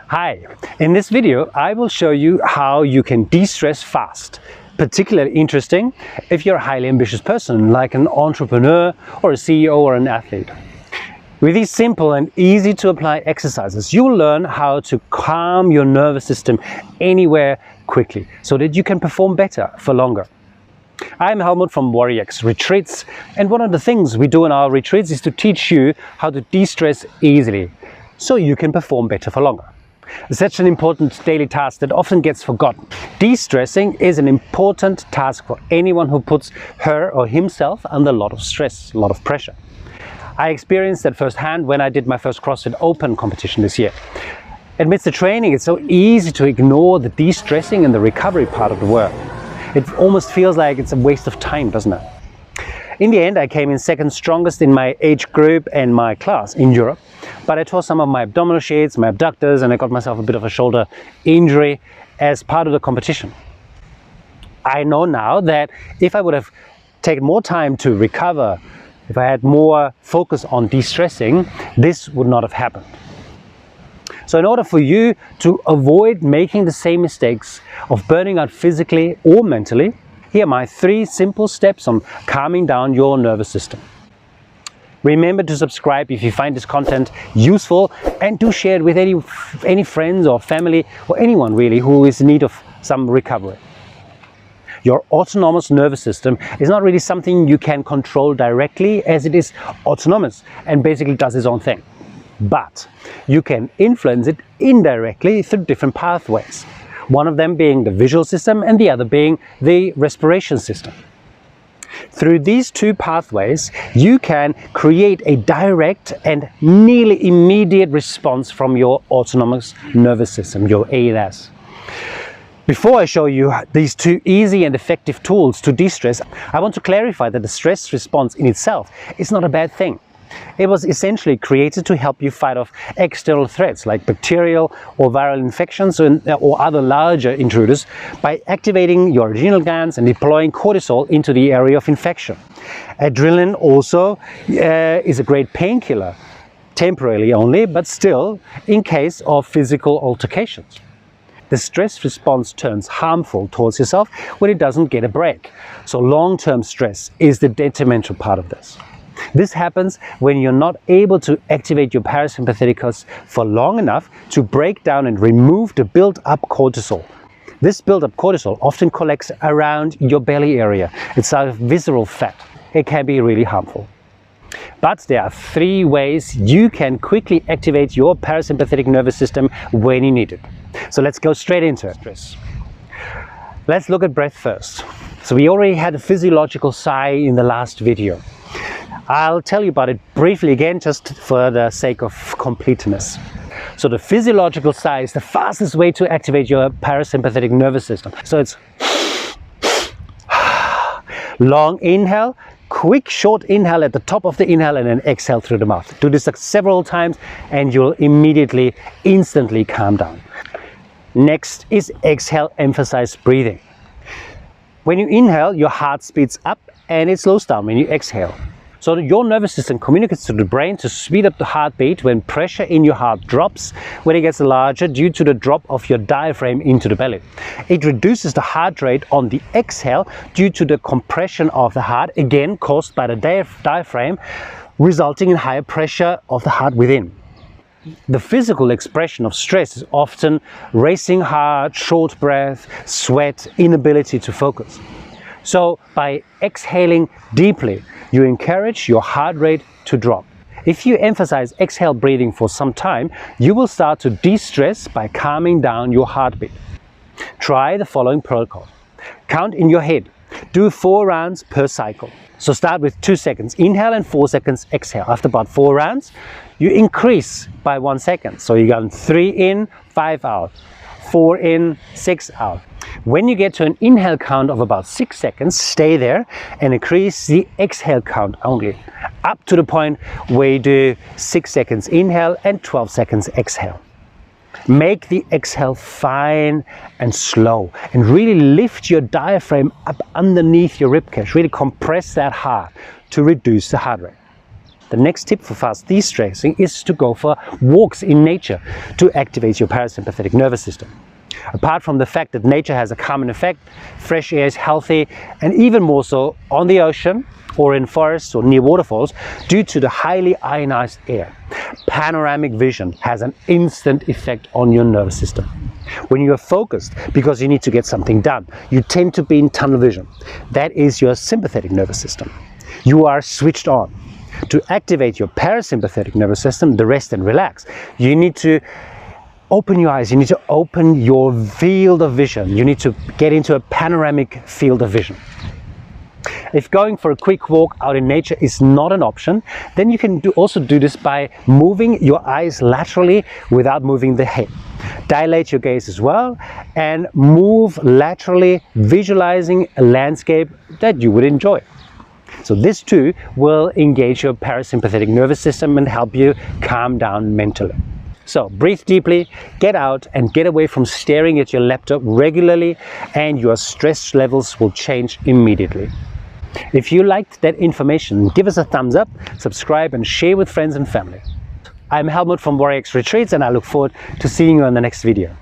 Hi, in this video I will show you how you can de-stress fast. Particularly interesting if you're a highly ambitious person like an entrepreneur or a CEO or an athlete. With these simple and easy to apply exercises, you'll learn how to calm your nervous system anywhere quickly so that you can perform better for longer. I'm Helmut from WarriorX Retreats, and one of the things we do in our retreats is to teach you how to de-stress easily so you can perform better for longer. It's such an important daily task that often gets forgotten. De-stressing is an important task for anyone who puts her or himself under a lot of stress, a lot of pressure. I experienced that firsthand when I did my first CrossFit Open competition this year. Amidst the training, it's so easy to ignore the de-stressing and the recovery part of the work. It almost feels like it's a waste of time, doesn't it? In the end, I came in second strongest in my age group and my class in Europe, but I tore some of my abdominal sheaths, my abductors, and I got myself a bit of a shoulder injury as part of the competition. I know now that if I would have taken more time to recover, if I had more focus on de-stressing, this would not have happened. So in order for you to avoid making the same mistakes of burning out physically or mentally, here are my 3 simple steps on calming down your nervous system. Remember to subscribe if you find this content useful, and do share it with any friends or family or anyone really who is in need of some recovery. Your autonomous nervous system is not really something you can control directly, as it is autonomous and basically does its own thing. But you can influence it indirectly through different pathways. One of them being the visual system and the other being the respiration system. Through these 2 pathways, you can create a direct and nearly immediate response from your autonomous nervous system, your ANS. Before I show you these 2 easy and effective tools to de-stress, I want to clarify that the stress response in itself is not a bad thing. It was essentially created to help you fight off external threats like bacterial or viral infections or other larger intruders by activating your adrenal glands and deploying cortisol into the area of infection. Adrenaline also is a great painkiller, temporarily only, but still in case of physical altercations. The stress response turns harmful towards yourself when it doesn't get a break. So long-term stress is the detrimental part of this. This happens when you're not able to activate your parasympatheticus for long enough to break down and remove the built-up cortisol. This built-up cortisol often collects around your belly area. It's a visceral fat. It can be really harmful. But there are 3 ways you can quickly activate your parasympathetic nervous system when you need it. So let's go straight into it. Let's look at breath first. So we already had a physiological sigh in the last video. I'll tell you about it briefly again, just for the sake of completeness. So the physiological sigh is the fastest way to activate your parasympathetic nervous system. So it's long inhale, quick short inhale at the top of the inhale, and then exhale through the mouth. Do this several times and you'll instantly calm down. Next is exhale, emphasized breathing. When you inhale, your heart speeds up and it slows down when you exhale. So your nervous system communicates to the brain to speed up the heartbeat when pressure in your heart drops, when it gets larger due to the drop of your diaphragm into the belly. It reduces the heart rate on the exhale due to the compression of the heart, again caused by the diaphragm, resulting in higher pressure of the heart within. The physical expression of stress is often racing heart, short breath, sweat, inability to focus. So by exhaling deeply, you encourage your heart rate to drop. If you emphasize exhale breathing for some time, you will start to de-stress by calming down your heartbeat. Try the following protocol. Count in your head. Do 4 rounds per cycle. So start with 2 seconds inhale and 4 seconds exhale. After about 4 rounds, you increase by 1 second. So you got 3 in, 5 out, 4 in, 6 out. When you get to an inhale count of about 6 seconds, stay there and increase the exhale count only, up to the point where you do 6 seconds inhale and 12 seconds exhale. Make the exhale fine and slow, and really lift your diaphragm up underneath your ribcage. Really compress that hard to reduce the heart rate. The next tip for fast de-stressing is to go for walks in nature to activate your parasympathetic nervous system. Apart from the fact that nature has a calming effect, fresh air is healthy, and even more so on the ocean or in forests or near waterfalls due to the highly ionized air. Panoramic vision has an instant effect on your nervous system. When you are focused because you need to get something done, you tend to be in tunnel vision. That is your sympathetic nervous system. You are switched on. To activate your parasympathetic nervous system, the rest and relax, you need to open your eyes, you need to open your field of vision. You need to get into a panoramic field of vision. If going for a quick walk out in nature is not an option, then you can also do this by moving your eyes laterally without moving the head. Dilate your gaze as well and move laterally, visualizing a landscape that you would enjoy. So this too will engage your parasympathetic nervous system and help you calm down mentally. So breathe deeply, get out and get away from staring at your laptop regularly, and your stress levels will change immediately. If you liked that information, give us a thumbs up, subscribe and share with friends and family. I'm Helmut from Warrior X Retreats, and I look forward to seeing you on the next video.